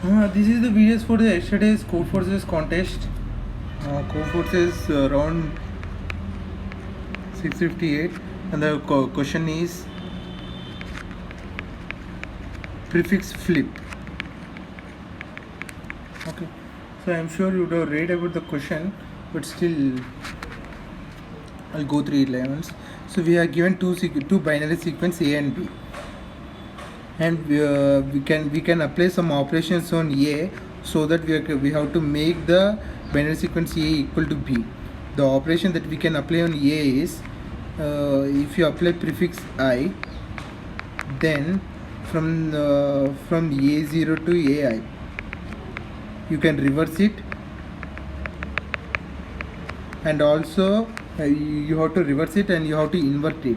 This is the videos for the yesterday's Codeforces contest. Codeforces around 658, and the question is prefix flip. Okay, so I'm sure you would have read about the question, but still I'll go through it once. So we are given two binary sequence A and B, and we can apply some operations on A, so that we have to make the binary sequence A equal to B. The operation that we can apply on A is, if you apply prefix I, then from A0 to AI, you can reverse it, and also you have to reverse it and you have to invert it.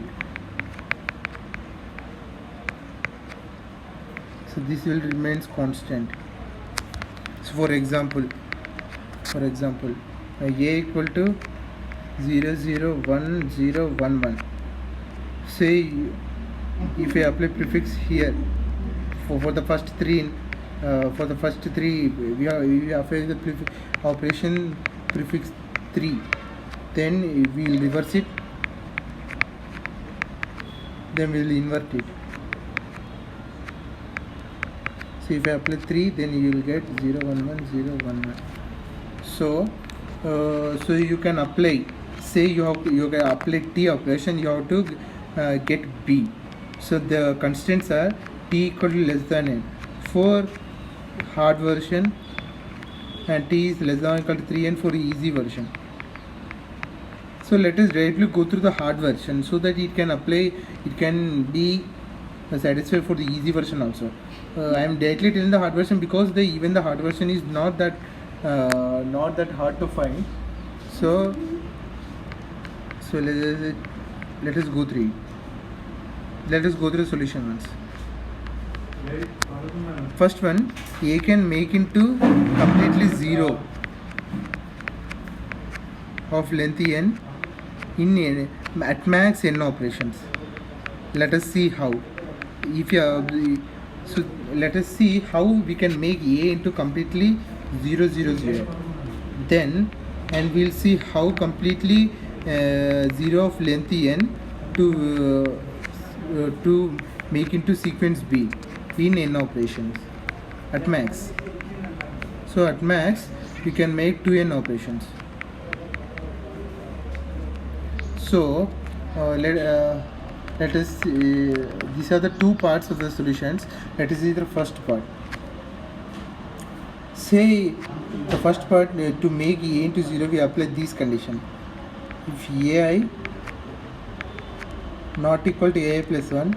So this will remains constant. So for example, A equal to 0 0 1 0 1 1. Say if I apply prefix here for the first three, we apply the operation prefix 3, then we will reverse it, then we will invert it. So if I apply 3, then you will get 0 1 1 0 1 1. So you can apply, say you can apply T operation, you have to get B. So the constants are T equal to less than N for hard version, and T is less than or equal to 3N for easy version. So let us directly go through the hard version, so that it can be satisfied for the easy version also. I am directly telling the hard version because even the hard version is not that hard to find. So let us go through it. Let us go through the solution once. First one, A can make into completely 0 of length n in at max n operations. Let us see how. So let us see how we can make A into completely 0 0 0. Then, and we'll see how completely 0 of length n to make into sequence B in n operations at max. So at max we can make 2n operations. So let us see, these are the two parts of the solutions. Let us see the first part. Say the first part, to make A into 0, we apply this condition. If AI not equal to AI plus 1,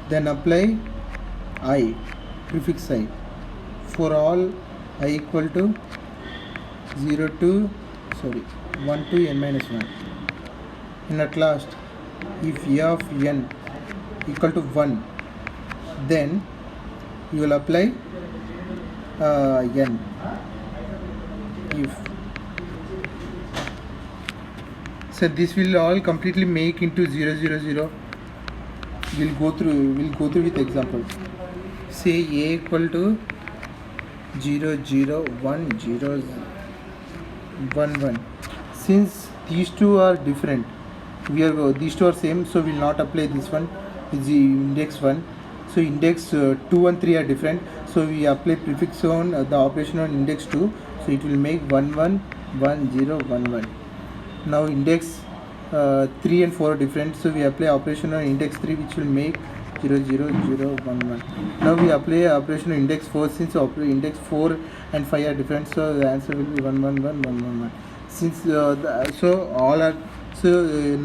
then apply I, prefix I, for all I equal to 1 to n minus 1. And at last, if A of n equal to 1, then you will apply n. So this will all completely make into 0 0 0. We'll go through with example. Say A equal to 0 0 1 0 1 1. Since these two are different, these two are same, so we will not apply this one. Is the index 1. So index 2 and 3 are different, so we apply prefix on the operation on index 2, so it will make 1 1 1 0 1 1. Now index 3 and 4 are different, so we apply operation on index 3, which will make 0 0 0 1 1. Now we apply operation on index 4, since index 4 and 5 are different, so the answer will be 1 1 1 1 1 1. Since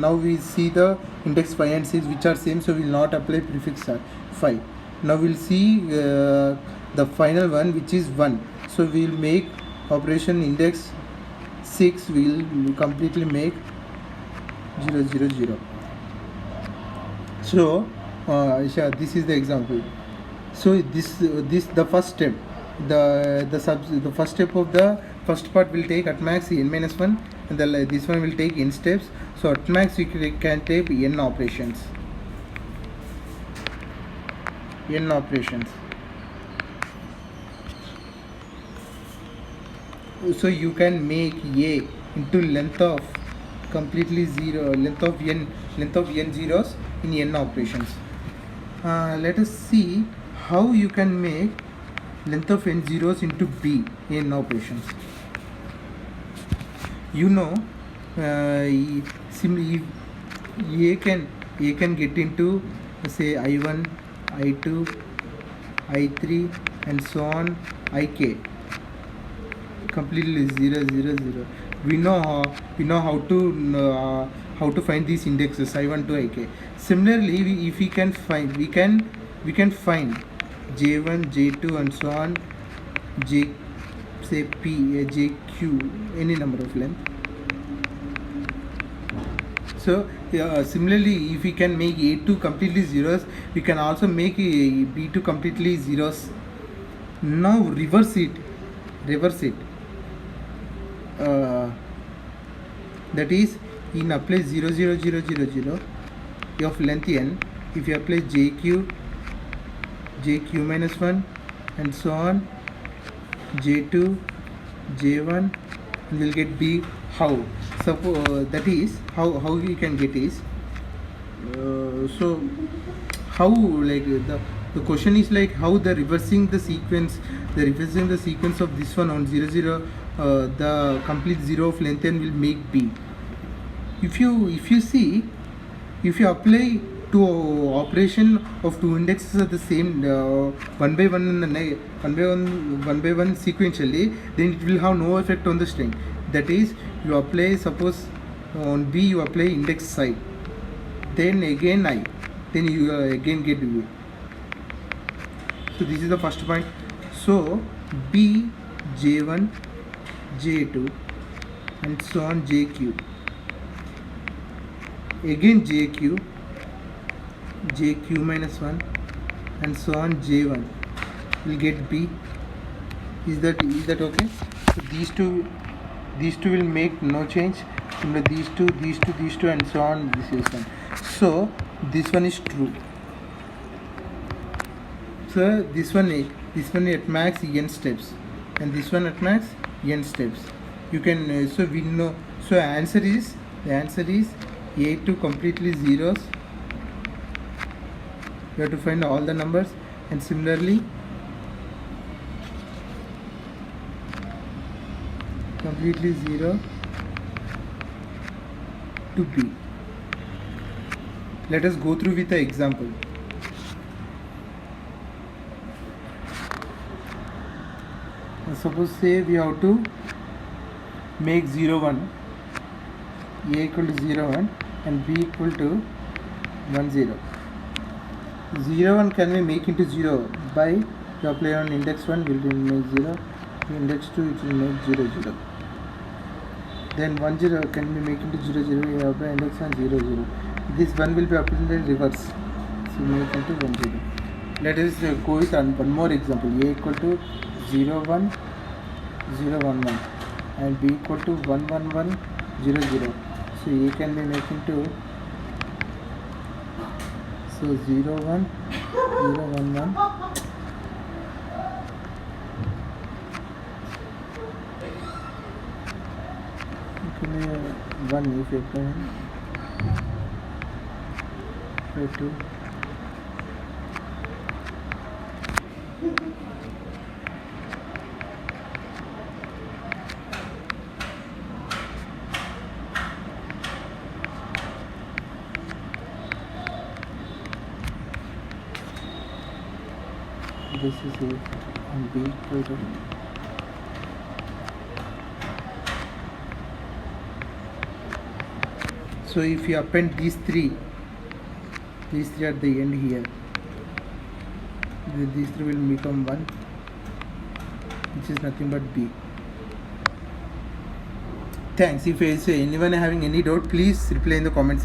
now we see the index 5 and 6 which are same, so we will not apply prefix 5. Now we will see the final one, which is 1. So we will make operation index 6, we will completely make 0 0 0. So this is the example. So this the first step. The first step of the first part will take at max n minus 1, and this one will take n steps. So at max we can take n operations. So you can make a into length of completely zero, length of n zeros in n operations. Let us see how you can make length of n zeros into b in operations. You know, simply a can get into, say, I1, I2, I3 and so on, Ik completely 0. We know how to find these indexes I1 to Ik. Similarly, if we can find J1, J2 and so on, J, say P, JQ, any number of length. So similarly, if we can make A2 completely zeros, we can also make B2 completely zeros. Now reverse it. That is, in apply 0 of length n. If you apply JQ minus 1 and so on, J2, J1, and we'll get B. How? That is how we can get is. So how, like, the question is like how the reversing the sequence of this one on 0 the complete 0 of length n will make B. If you see, if you apply to operation of two indexes at the same one by one sequentially, then it will have no effect on the string. That is, you apply, suppose on B you apply index side, then again I, then you again get B. So this is the first point. So B, J1, J2 and so on, JQ, again JQ minus 1 and so on, J1 will get B. Is that okay? So these two will make no change. Similarly, these two and so on, this is one. So this one is true. So this one at max n steps and this one at max n steps. You can so we know. So the answer is A2 completely zeros. You have to find all the numbers, and similarly completely 0 to B. Let us go through with the example. Suppose, say, we have to make 0 1, A equal to 0 1 and B equal to 1 0. 0 1 can we make into 0 by you apply on index 1 will make 0, index 2 it will make 0 0. Then 1 0 can be make into 0 0, you apply index 1 0 0. This 1 will be applied in reverse, so make into 1 0. Let us go with one more example. A equal to 0 1 0 1 1 and B equal to 1 1 1 0 0. So A can be make into 0 1 0 1 1. Okay, 1 if you apply 2. This is A and B equal to so if you append these three at the end here, these three will become 1, which is nothing but B. Thanks. If anyone having any doubt, please reply in the comments section.